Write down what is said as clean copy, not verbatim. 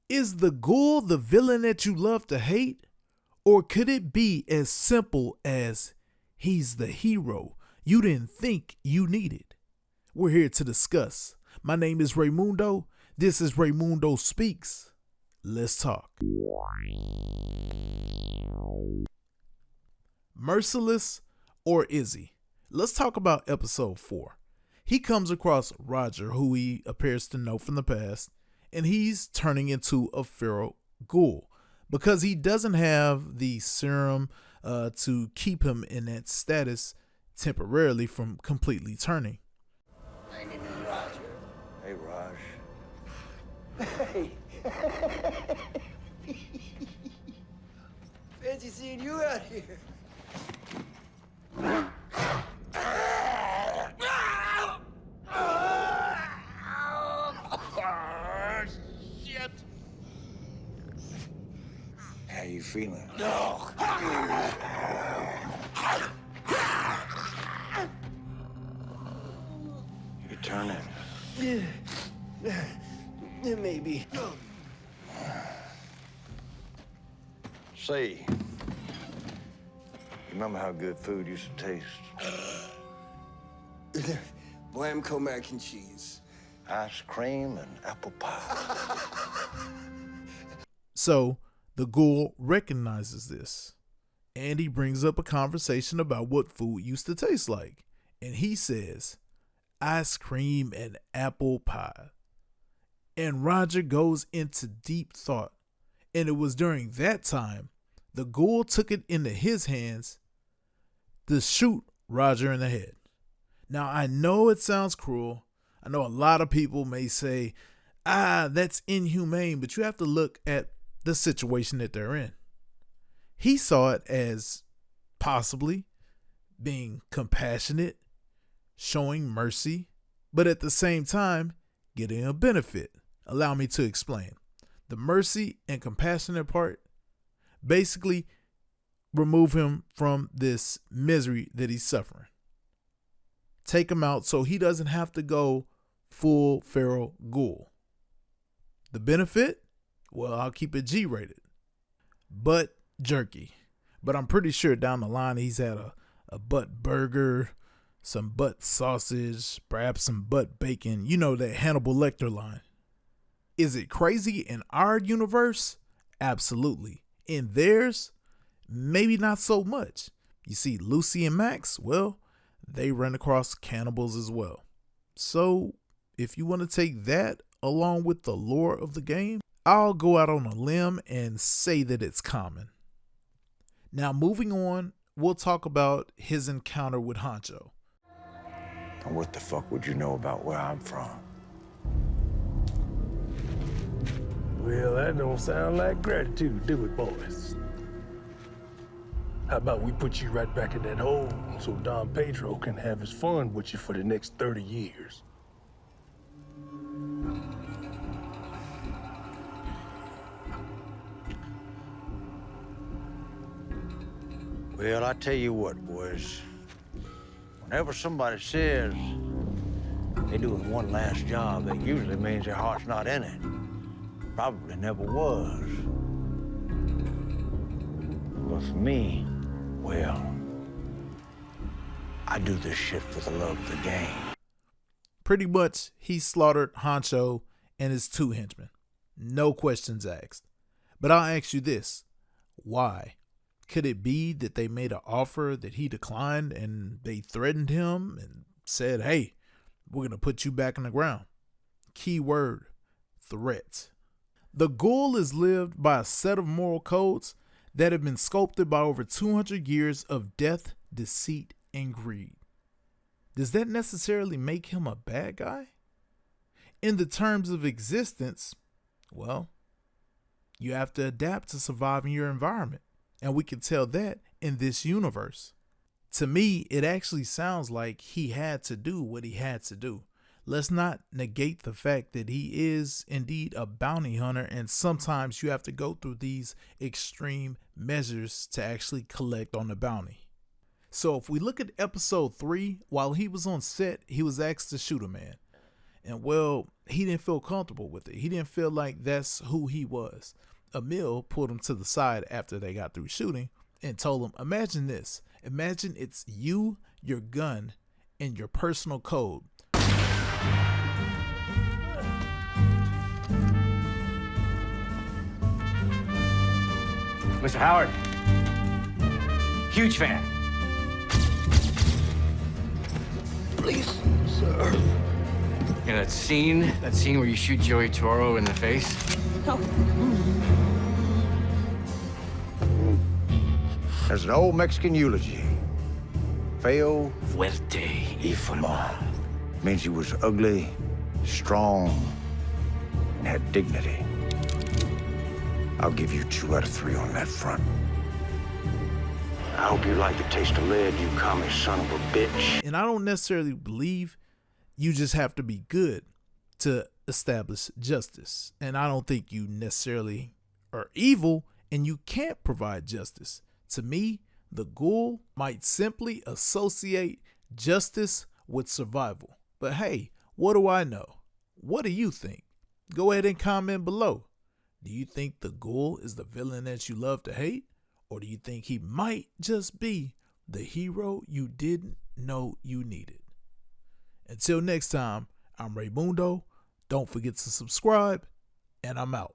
Is the Ghoul the villain that you love to hate? Or could it be as simple as he's the hero you didn't think you needed? We're here to discuss. My name is Raymundo. This is Raymundo Speaks. Let's talk. Merciless or is he? Let's talk about episode 4. He comes across Roger, who he appears to know from the past, and he's turning into a feral ghoul because he doesn't have the serum to keep him in that status temporarily from completely turning. My name is Roger. Hey, Raj. Hey. Fancy seeing you out here. Shit. How you feeling? No. You turning. Maybe. Say, you remember how good food used to taste? Blamco mac and cheese. Ice cream and apple pie. So the ghoul recognizes this, and he brings up a conversation about what food used to taste like. And he says, ice cream and apple pie. And Roger goes into deep thought. And it was during that time the ghoul took it into his hands to shoot Roger in the head. Now, I know it sounds cruel. I know a lot of people may say, that's inhumane, but you have to look at the situation that they're in. He saw it as possibly being compassionate, showing mercy, but at the same time, getting a benefit. Allow me to explain. The mercy and compassionate part basically remove him from this misery that he's suffering. Take him out so he doesn't have to go full feral ghoul. The benefit? Well, I'll keep it G-rated. Butt jerky. But I'm pretty sure down the line he's had a butt burger, some butt sausage, perhaps some butt bacon. You know, that Hannibal Lecter line. Is it crazy in our universe? Absolutely. In theirs? Maybe not so much. You see, Lucy and Max, well, they run across cannibals as well. So, if you want to take that along with the lore of the game, I'll go out on a limb and say that it's common. Now, moving on, we'll talk about his encounter with Honcho. And what the fuck would you know about where I'm from? Well, that don't sound like gratitude, do it, boys? How about we put you right back in that hole so Don Pedro can have his fun with you for the next 30 years? Well, I tell you what, boys. Whenever somebody says they're doing one last job, that usually means their heart's not in it. Probably never was. But for me, well, I do this shit for the love of the game. Pretty much, he slaughtered Honcho and his 2 henchmen. No questions asked. But I'll ask you this. Why? Could it be that they made an offer that he declined and they threatened him and said, hey, we're going to put you back on the ground? Key word, threat. The Ghoul is lived by a set of moral codes that have been sculpted by over 200 years of death, deceit, and greed. Does that necessarily make him a bad guy? In the terms of existence, well, you have to adapt to survive in your environment. And we can tell that in this universe. To me, it actually sounds like he had to do what he had to do. Let's not negate the fact that he is indeed a bounty hunter, and sometimes you have to go through these extreme measures to actually collect on the bounty. So if we look at episode 3, while he was on set, he was asked to shoot a man. And well, he didn't feel comfortable with it. He didn't feel like that's who he was. Emil pulled him to the side after they got through shooting and told him, imagine this. Imagine it's you, your gun, and your personal code. Mr. Howard, huge fan. Please, sir. You know that scene where you shoot Joey Toro in the face? There's an old Mexican eulogy. Feo Fuerte y formal. means he was ugly, strong, and had dignity. I'll give you 2 out of 3 on that front. I hope you like the taste of lead, you commie son of a bitch. And I don't necessarily believe you just have to be good to establish justice. And I don't think you necessarily are evil and you can't provide justice. To me, the Ghoul might simply associate justice with survival. But hey, what do I know? What do you think? Go ahead and comment below. Do you think the Ghoul is the villain that you love to hate? Or do you think he might just be the hero you didn't know you needed? Until next time, I'm Raymundo. Don't forget to subscribe, and I'm out.